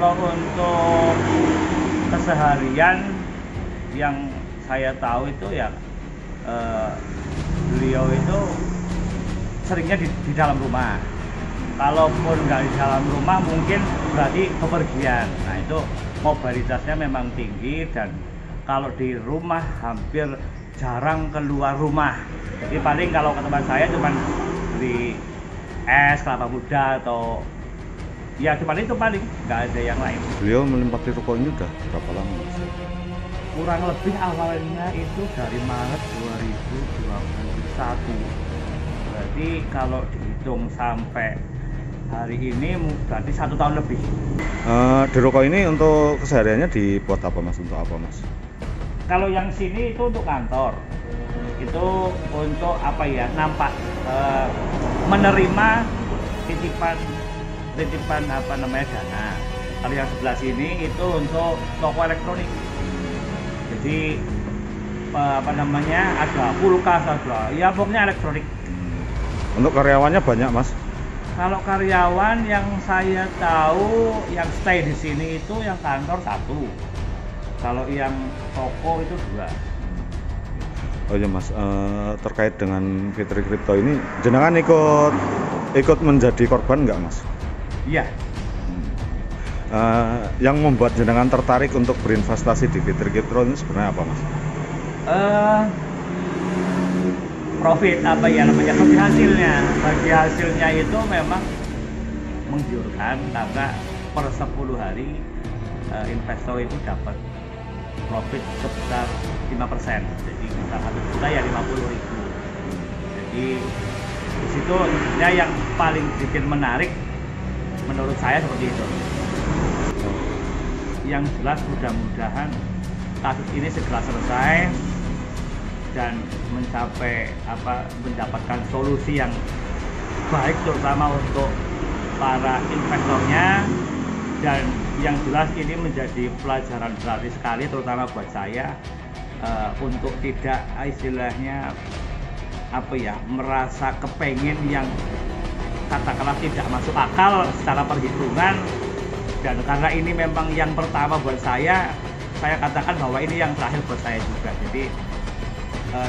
Kalau untuk keseharian yang saya tahu itu ya beliau itu seringnya di dalam rumah. Kalaupun nggak di dalam rumah mungkin berarti bepergian. Nah itu mobilitasnya memang tinggi, dan kalau di rumah hampir jarang keluar rumah. Jadi paling kalau ke tempat saya cuma beli es, kelapa muda, atau ya cuma itu, paling nggak ada yang lain. Beliau menempati toko ini udah berapa lama, Mas? Kurang lebih awalnya itu dari Maret 2021. Berarti kalau dihitung sampai hari ini berarti 1 tahun lebih. Di toko ini untuk kesehariannya dibuat apa, Mas? Untuk apa, Mas? Kalau yang sini itu untuk kantor, itu untuk apa ya, nampak menerima titipan apa namanya, dana. Kalau yang sebelah sini itu untuk toko elektronik. Jadi apa namanya, ada kulkas, ada ya pokoknya elektronik. Untuk karyawannya banyak, Mas? Kalau karyawan yang saya tahu yang stay di sini itu yang kantor 1. Kalau yang toko itu 2. Oh iya, Mas, terkait dengan Fitri Crypto ini, jenengan ikut menjadi korban nggak, Mas? Iya. Yang membuat jenengan tertarik untuk berinvestasi di Fitri Crypto ini sebenarnya apa, Mas? Profit apa ya namanya, bagi hasilnya itu memang menggiurkan, karena per 10 hari investor itu dapat profit sebesar 5%. Jadi bisa 1 juta ya 50.000. Jadi di situ ya yang paling bikin menarik menurut saya seperti itu. Yang jelas mudah-mudahan kasus ini segera selesai dan mendapatkan solusi yang baik, terutama untuk para investornya. Dan yang jelas ini menjadi pelajaran berarti sekali, terutama buat saya, untuk tidak istilahnya merasa kepengen yang katakanlah tidak masuk akal secara perhitungan. Dan karena ini memang yang pertama buat saya katakan bahwa ini yang terakhir buat saya juga. Jadi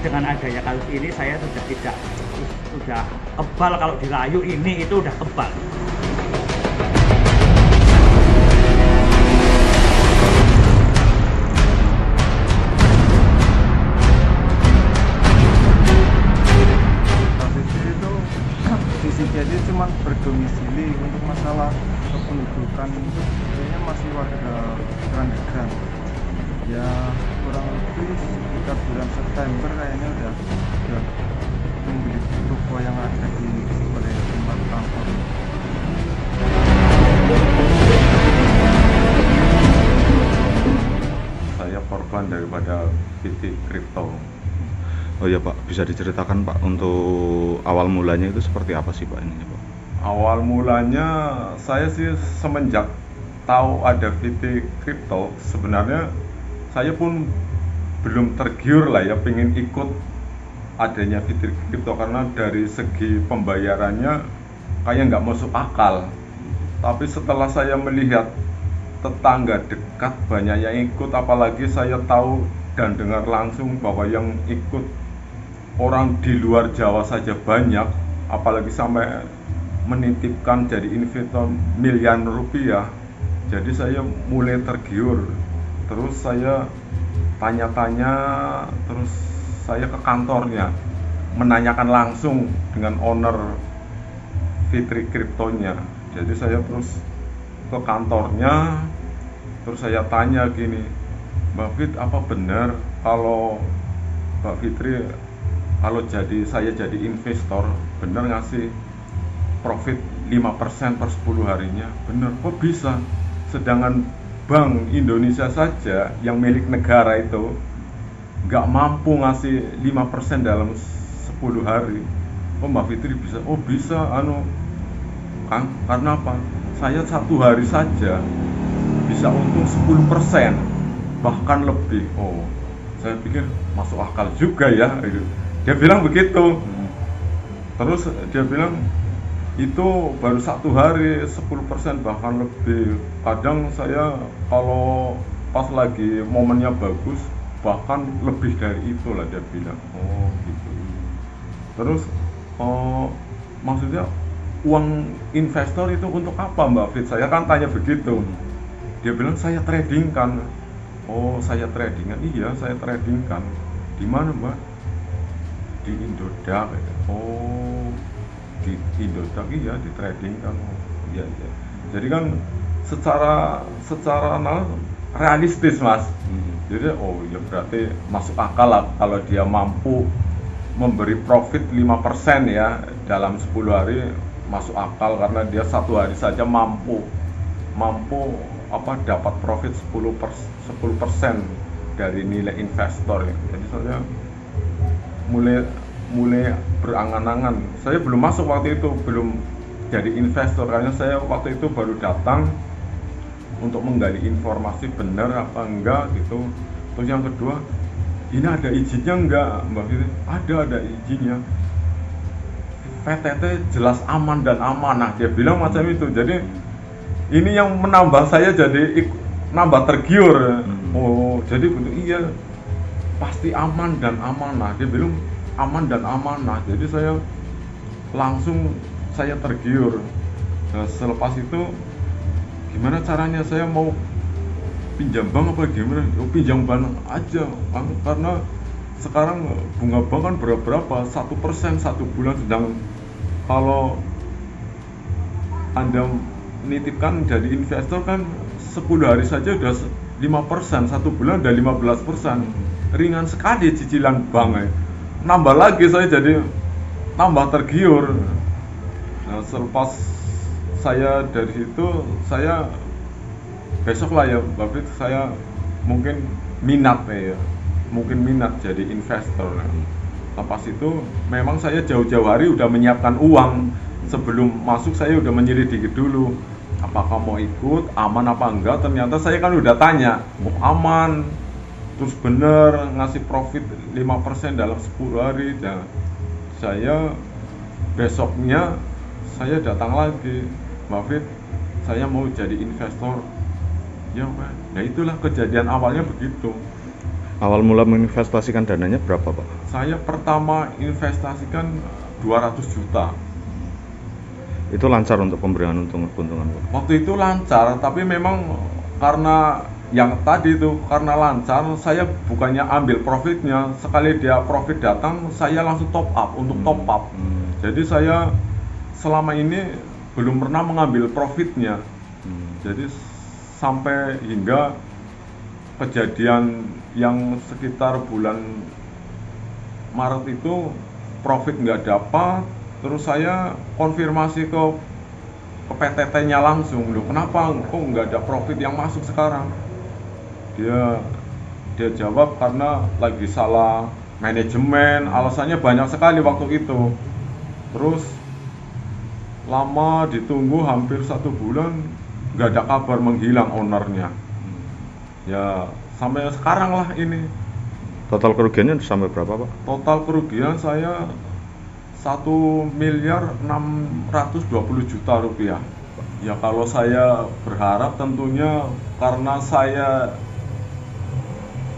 dengan adanya kasus ini saya sudah kebal, kalau dirayu ini itu udah kebal. Jadi cuma berdomisili, untuk masalah kependudukan itu kayaknya masih warga Grandegran. Ya kurang lebih sekitar bulan September kayaknya udah membeli toko yang ada di sebelah tempat kantor. Saya korban daripada Fitri Crypto. Oh iya, Pak, bisa diceritakan, Pak, untuk awal mulanya itu seperti apa sih, Pak, ini, Pak? Awal mulanya saya sih semenjak tahu ada Fitri Crypto, sebenarnya saya pun belum tergiur lah ya pengen ikut adanya Fitri Crypto, karena dari segi pembayarannya kayak nggak masuk akal. Tapi setelah saya melihat tetangga dekat banyak yang ikut, apalagi saya tahu dan dengar langsung bahwa yang ikut orang di luar Jawa saja banyak, apalagi sampai menitipkan jadi investor miliaran rupiah. Jadi saya mulai tergiur. Terus saya tanya-tanya, terus saya ke kantornya menanyakan langsung dengan owner Fitri Crypto-nya. Jadi saya terus ke kantornya, terus saya tanya gini, Mbak Fit, apa benar kalau Mbak Fitri kalau saya jadi investor benar ngasih profit 5% per 10 harinya? Benar, kok bisa? Sedangkan Bank Indonesia saja yang milik negara itu nggak mampu ngasih 5% dalam 10 hari. Oh, Mbak Fitri bisa? Oh bisa, Kang, karena apa? Saya 1 hari saja bisa untung 10%, bahkan lebih. Oh, saya pikir masuk akal juga ya. Dia bilang begitu. Terus dia bilang, itu baru 1 hari 10% bahkan lebih. Kadang saya kalau pas lagi momennya bagus bahkan lebih dari itu lah dia bilang. Oh gitu. Terus maksudnya uang investor itu untuk apa Mbak Fit? Saya kan tanya begitu. Dia bilang saya trading kan. Oh saya tradingan, iya saya tradingkan. Di mana Mbak? Di Indodax. Oh di Indodax, iya di tradingkan. Oh, iya iya. Jadi kan secara realistis Mas. Jadi oh ya berarti masuk akal lah kalau dia mampu memberi profit 5% ya dalam 10 hari, masuk akal karena dia 1 hari saja mampu dapat profit 10% dari nilai investor ya. Jadi saya mulai berangan-angan. Saya belum masuk waktu itu, belum jadi investor karena saya waktu itu baru datang untuk menggali informasi benar apa enggak gitu. Terus yang kedua, ini ada izinnya enggak Mbak Fitri? Ada izinnya. PTT jelas aman dan amanah, dia bilang macam itu. Jadi ini yang menambah saya jadi nambah tergiur. Oh jadi betul, iya pasti aman dan amanah, dia bilang aman dan amanah. Jadi saya langsung tergiur. Nah, selepas itu gimana caranya, saya mau pinjam bank apa gimana? Oh, pinjam bank aja karena sekarang bunga bank kan berapa 1% 1 bulan, sedang kalau Anda nitipkan jadi investor kan 10 hari saja udah 5%, 1 bulan udah 15%. Ringan sekali cicilan bank ya. Nambah lagi saya jadi tambah tergiur. Nah, selepas saya dari situ, saya besok lah ya Mbak Fit, saya mungkin minat jadi investor. Lepas itu memang saya jauh-jauh hari udah menyiapkan uang. Sebelum masuk saya udah menyelidiki dulu apakah mau ikut, aman apa enggak. Ternyata saya kan udah tanya, oh, aman, terus bener ngasih profit 5% dalam 10 hari. Dan saya besoknya saya datang lagi, Mbak Fit, saya mau jadi investor. Ya Pak, nah itulah kejadian awalnya begitu. Awal mula menginvestasikan dananya berapa Pak? Saya pertama investasikan 200 juta. Itu lancar untuk pemberian keuntungan Pak? Waktu itu lancar, tapi memang karena yang tadi itu, karena lancar, saya bukannya ambil profitnya. Sekali dia profit datang, saya langsung top up untuk top up. Jadi saya selama ini belum pernah mengambil profitnya. Jadi sampai hingga kejadian yang sekitar bulan Maret itu profit nggak dapat, terus saya konfirmasi ke PTT-nya langsung, loh kenapa kok nggak ada profit yang masuk sekarang? Dia jawab karena lagi salah manajemen, alasannya banyak sekali waktu itu. Terus lama ditunggu hampir 1 bulan, nggak ada kabar, menghilang ownernya. Ya sampai sekarang lah ini. Total kerugiannya sampai berapa Pak? Total kerugian saya 1.620.000.000 rupiah. Ya kalau saya berharap tentunya karena saya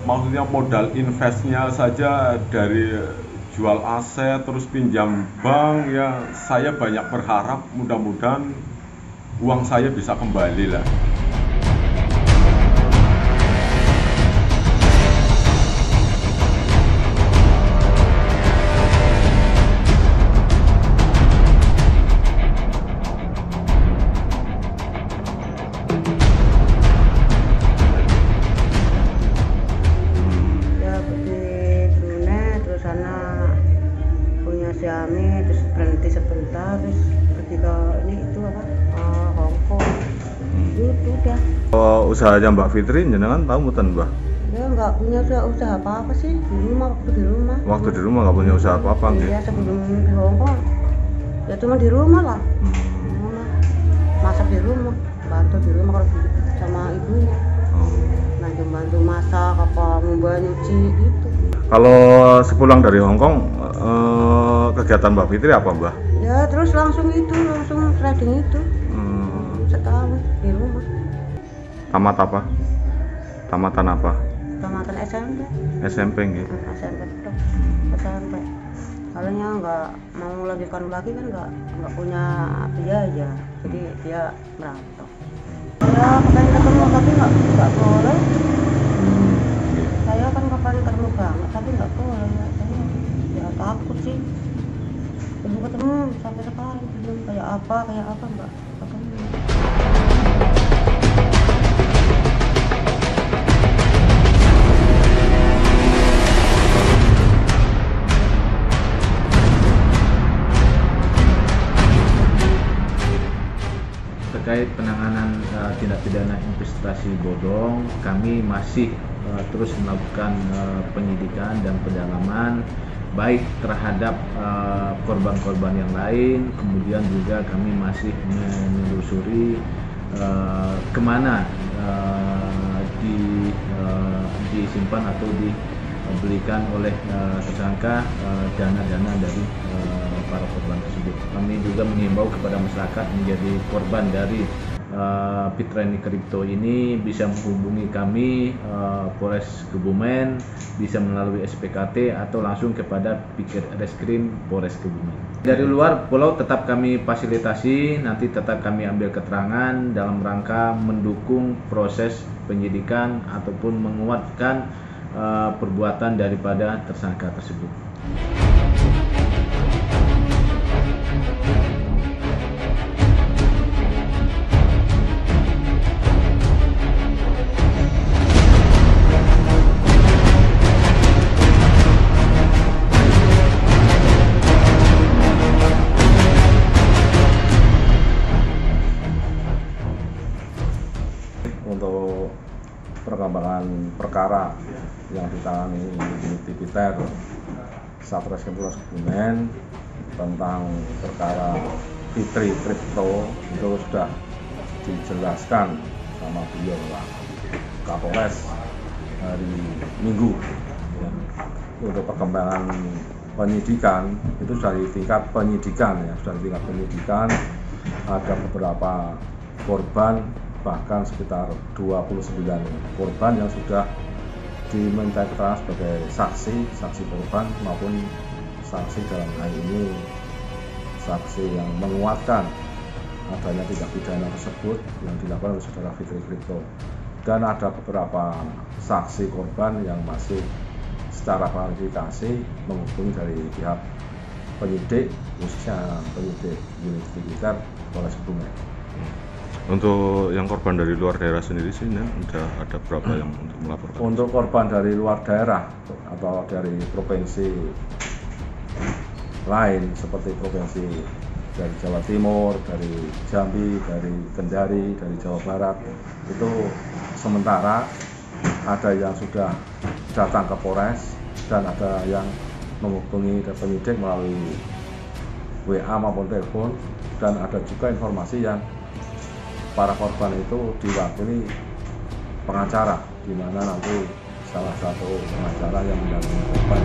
maksudnya modal investnya saja dari jual aset terus pinjam bank, ya saya banyak berharap mudah-mudahan uang saya bisa kembali lah. Suami terus berhenti sebentar, terus pergi ke Hongkong. Itu udah. Usahanya Mbak Fitri jenengan tahu mboten Mbak? Ya nggak punya usaha apa sih di rumah, waktu di rumah nggak punya usaha apa nggih? Iya, sebelum di Hongkong ya cuma di rumah lah. Masak di rumah, bantu di rumah kalau sama ibunya. Bantu masak apa ngubah nyuci itu. Kalau sepulang dari Hongkong kegiatan Mbak Fitri apa Mbak? Ya terus langsung trading itu setahun di rumah. Tamat apa? Tamatan apa? Tamatan SMP. SMP nggih. SMP tuh. SMP. Soalnya nggak mau lanjutkan lagi kan nggak punya biaya, jadi dia merantau. Ya pengen ketemu tapi nggak boleh. Saya kan pengen ketemu banget tapi nggak boleh. Saya ya takut sih. Belum ketemu sampai sekarang belum kayak apa nggak ketemu. Terkait penanganan tindak pidana investasi bodong, kami masih terus melakukan penyidikan dan pendalaman baik terhadap korban-korban yang lain, kemudian juga kami masih menelusuri kemana disimpan atau dibelikan oleh tersangka dana-dana dari para korban tersebut. Kami juga mengimbau kepada masyarakat menjadi korban dari Fitrani Kripto ini bisa menghubungi kami Polres Kebumen, bisa melalui SPKT atau langsung kepada Pikir Reskrim Polres Kebumen. Dari luar pulau tetap kami fasilitasi, nanti tetap kami ambil keterangan dalam rangka mendukung proses penyidikan ataupun menguatkan perbuatan daripada tersangka tersebut. Untuk perkembangan perkara yang ditangani unit Tipiter Satreskrim Polres Kebumen tentang perkara Fitri Kripto itu sudah dijelaskan sama beliau Kapolres hari Minggu. Ya. Untuk perkembangan penyidikan itu dari tingkat penyidikan ada beberapa korban, bahkan sekitar 29 korban yang sudah diminta keterangan sebagai saksi korban maupun saksi dalam hal ini saksi yang menguatkan adanya tindak pidana tersebut yang dilakukan oleh saudara Fitri Kripto, dan ada beberapa saksi korban yang masih secara klarifikasi menghubungi dari pihak penyidik, khususnya penyidik unit Tipiter Polres Kebumen. Untuk yang korban dari luar daerah sendiri sih, udah ada berapa yang untuk melaporkan? Untuk korban dari luar daerah atau dari provinsi lain seperti provinsi dari Jawa Timur, dari Jambi, dari Kendari, dari Jawa Barat, itu sementara ada yang sudah datang ke Polres dan ada yang menghubungi penyidik melalui WA maupun telepon, dan ada juga informasi yang para korban itu diwakili pengacara, di mana nanti salah satu pengacara yang mendampingi korban